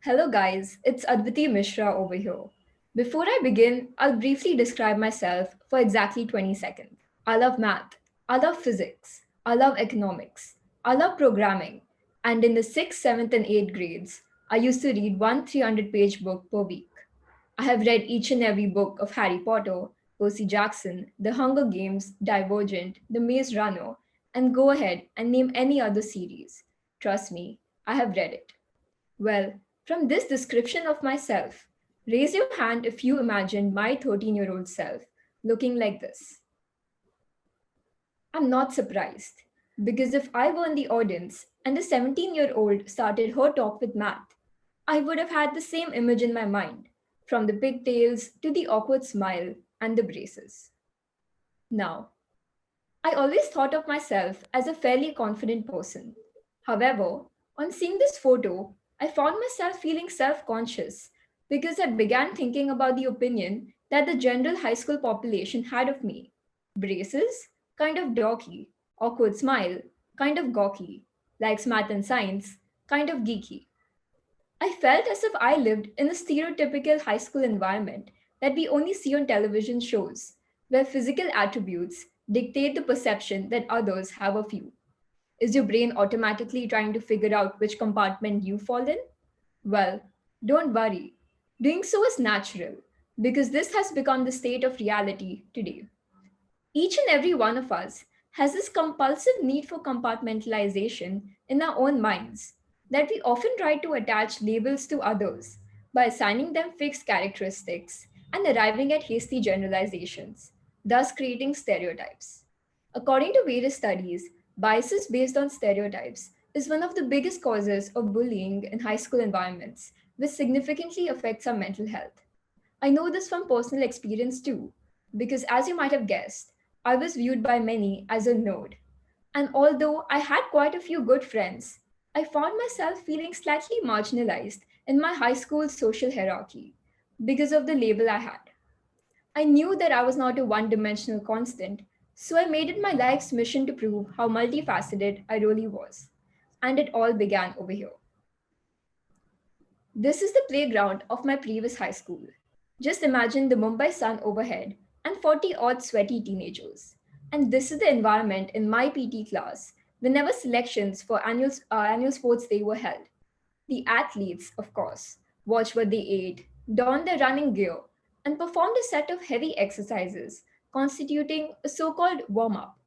Hello guys, it's Adviti Mishra over here. Before I begin, I'll briefly describe myself for exactly 20 seconds. I love math, I love physics, I love economics, I love programming, and in the 6th, 7th, and 8th grades, I used to read one 300-page book per week. I have read each and every book of Harry Potter, Percy Jackson, The Hunger Games, Divergent, The Maze Runner, and go ahead and name any other series. Trust me, I have read it. Well, from this description of myself, raise your hand if you imagined my 13-year-old self looking like this. I'm not surprised, because if I were in the audience and a 17-year-old started her talk with math, I would have had the same image in my mind, from the pigtails to the awkward smile and the braces. Now, I always thought of myself as a fairly confident person. However, on seeing this photo, I found myself feeling self conscious because I began thinking about the opinion that the general high school population had of me. Braces? Kind of dorky. Awkward smile? Kind of gawky. Likes math and science? Kind of geeky. I felt as if I lived in a stereotypical high school environment that we only see on television shows, where physical attributes dictate the perception that others have of you. Is your brain automatically trying to figure out which compartment you fall in? Well, don't worry. Doing so is natural, because this has become the state of reality today. Each and every one of us has this compulsive need for compartmentalization in our own minds that we often try to attach labels to others by assigning them fixed characteristics and arriving at hasty generalizations, thus creating stereotypes. According to various studies, biases based on stereotypes is one of the biggest causes of bullying in high school environments, which significantly affects our mental health. I know this from personal experience too, because as you might have guessed, I was viewed by many as a nerd. And although I had quite a few good friends, I found myself feeling slightly marginalized in my high school social hierarchy because of the label I had. I knew that I was not a one dimensional constant, so I made it my life's mission to prove how multifaceted I really was. And it all began over here. This is the playground of my previous high school. Just imagine the Mumbai sun overhead and 40 odd sweaty teenagers. And this is the environment in my PT class whenever selections for annual sports day were held. The athletes, of course, watched what they ate, donned their running gear, and performed a set of heavy exercises constituting a so called warm up.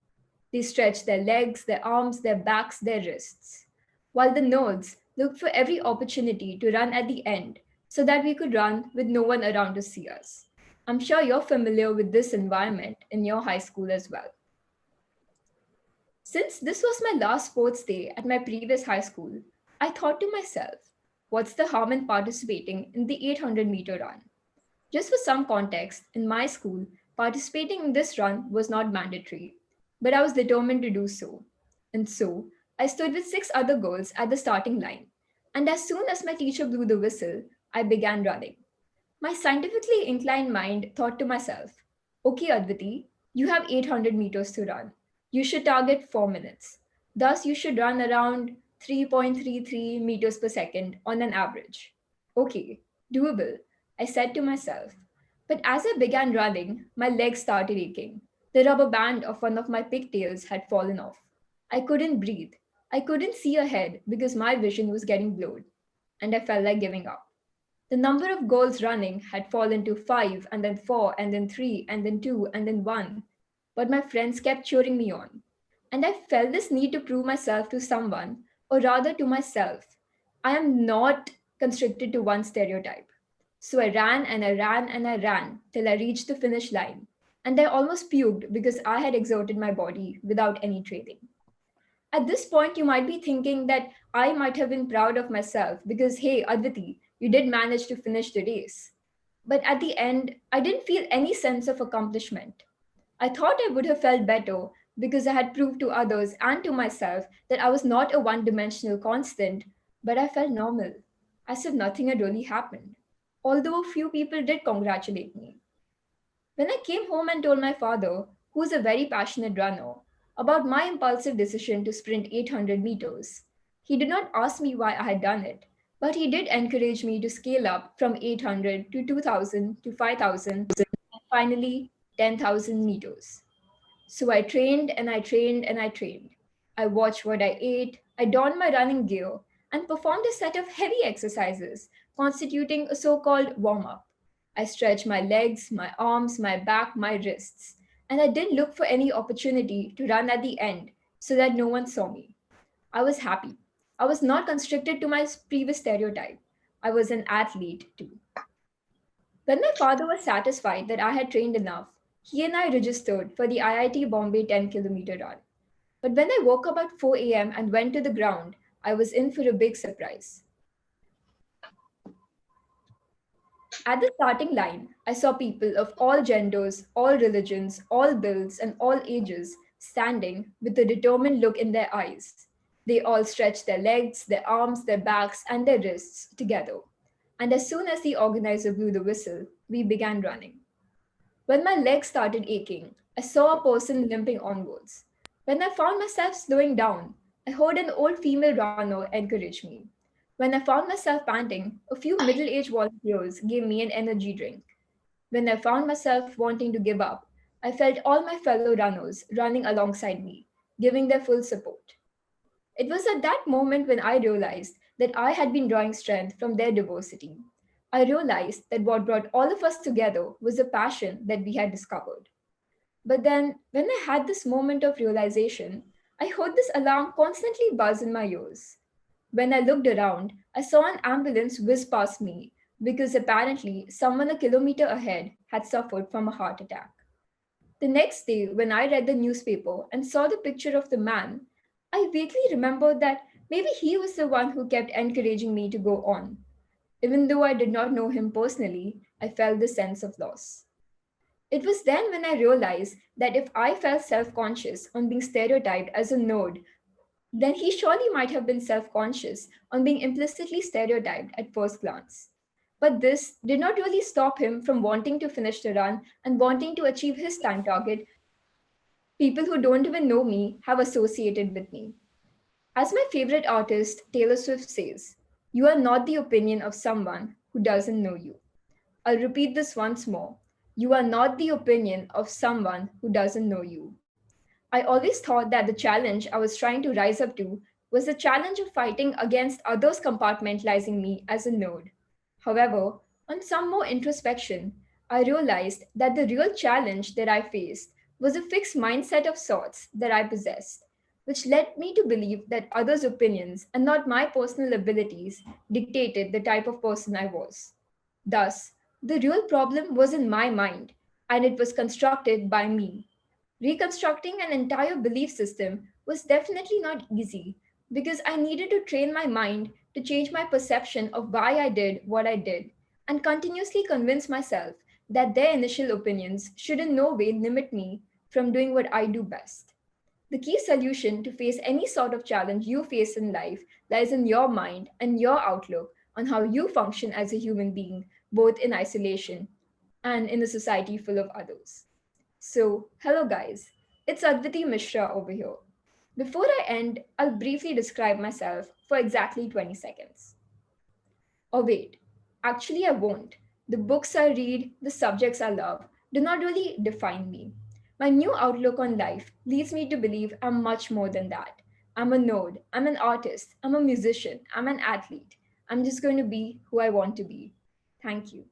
They stretched their legs, their arms, their backs, their wrists, while the nerds looked for every opportunity to run at the end so that we could run with no one around to see us. I'm sure you're familiar with this environment in your high school as well. Since this was my last sports day at my previous high school, I thought to myself, what's the harm in participating in the 800-meter run? Just for some context, in my school, participating in this run was not mandatory, but I was determined to do so. And so, I stood with 6 other girls at the starting line, and as soon as my teacher blew the whistle, I began running. My scientifically inclined mind thought to myself, okay, Adviti, you have 800 meters to run. You should target 4 minutes. Thus, you should run around 3.33 meters per second on an average. Okay, doable, I said to myself. But as I began running, my legs started aching. The rubber band of one of my pigtails had fallen off. I couldn't breathe. I couldn't see ahead because my vision was getting blurred, and I felt like giving up. The number of goals running had fallen to 5, and then 4, and then 3, and then 2, and then 1. But my friends kept cheering me on. And I felt this need to prove myself to someone, or rather to myself. I am not constricted to one stereotype. So I ran and I ran and I ran till I reached the finish line. And I almost puked because I had exerted my body without any training. At this point, you might be thinking that I might have been proud of myself because, hey, Adviti, you did manage to finish the race. But at the end, I didn't feel any sense of accomplishment. I thought I would have felt better because I had proved to others and to myself that I was not a one dimensional constant, but I felt normal, as if nothing had really happened. Although a few people did congratulate me. When I came home and told my father, who is a very passionate runner, about my impulsive decision to sprint 800 meters. He did not ask me why I had done it, but he did encourage me to scale up from 800 to 2000 to 5000 and finally 10,000 meters. So I trained and I trained and I trained. I watched what I ate, I donned my running gear, and performed a set of heavy exercises constituting a so called warm up. I stretched my legs, my arms, my back, my wrists, and I didn't look for any opportunity to run at the end so that no one saw me. I was happy. I was not constricted to my previous stereotype. I was an athlete too. When my father was satisfied that I had trained enough, he and I registered for the IIT Bombay 10-kilometer run. But when I woke up at 4 a.m. and went to the ground, I was in for a big surprise. At the starting line, I saw people of all genders, all religions, all builds, and all ages standing with a determined look in their eyes. They all stretched their legs, their arms, their backs, and their wrists together. And as soon as the organizer blew the whistle, we began running. When my legs started aching, I saw a person limping onwards. When I found myself slowing down, I heard an old female runner encourage me. When I found myself panting, a few middle aged volunteers gave me an energy drink. When I found myself wanting to give up, I felt all my fellow runners running alongside me, giving their full support. It was at that moment when I realized that I had been drawing strength from their diversity. I realized that what brought all of us together was a passion that we had discovered. But then, when I had this moment of realization, I heard this alarm constantly buzz in my ears. When I looked around, I saw an ambulance whiz past me because apparently someone a kilometer ahead had suffered from a heart attack. The next day, when I read the newspaper and saw the picture of the man, I vaguely remembered that maybe he was the one who kept encouraging me to go on. Even though I did not know him personally, I felt the sense of loss. It was then when I realized that if I felt self conscious on being stereotyped as a nerd, then he surely might have been self conscious on being implicitly stereotyped at first glance. But this did not really stop him from wanting to finish the run and wanting to achieve his time target. People who don't even know me have associated with me. As my favorite artist, Taylor Swift, says, "You are not the opinion of someone who doesn't know you." I'll repeat this once more. You are not the opinion of someone who doesn't know you. I always thought that the challenge I was trying to rise up to was the challenge of fighting against others compartmentalizing me as a node. However, on some more introspection, I realized that the real challenge that I faced was a fixed mindset of sorts that I possessed, which led me to believe that others' opinions and not my personal abilities dictated the type of person I was. Thus, the real problem was in my mind, and it was constructed by me. Reconstructing an entire belief system was definitely not easy because I needed to train my mind to change my perception of why I did what I did and continuously convince myself that their initial opinions should in no way limit me from doing what I do best. The key solution to face any sort of challenge you face in life lies in your mind and your outlook on how you function as a human being, both in isolation and in a society full of others. So, hello guys, it's Adviti Mishra over here. Before I end, I'll briefly describe myself for exactly 20 seconds. Or wait, actually, I won't. The books I read, the subjects I love, do not really define me. My new outlook on life leads me to believe I'm much more than that. I'm a nerd, I'm an artist, I'm a musician, I'm an athlete. I'm just going to be who I want to be. Thank you.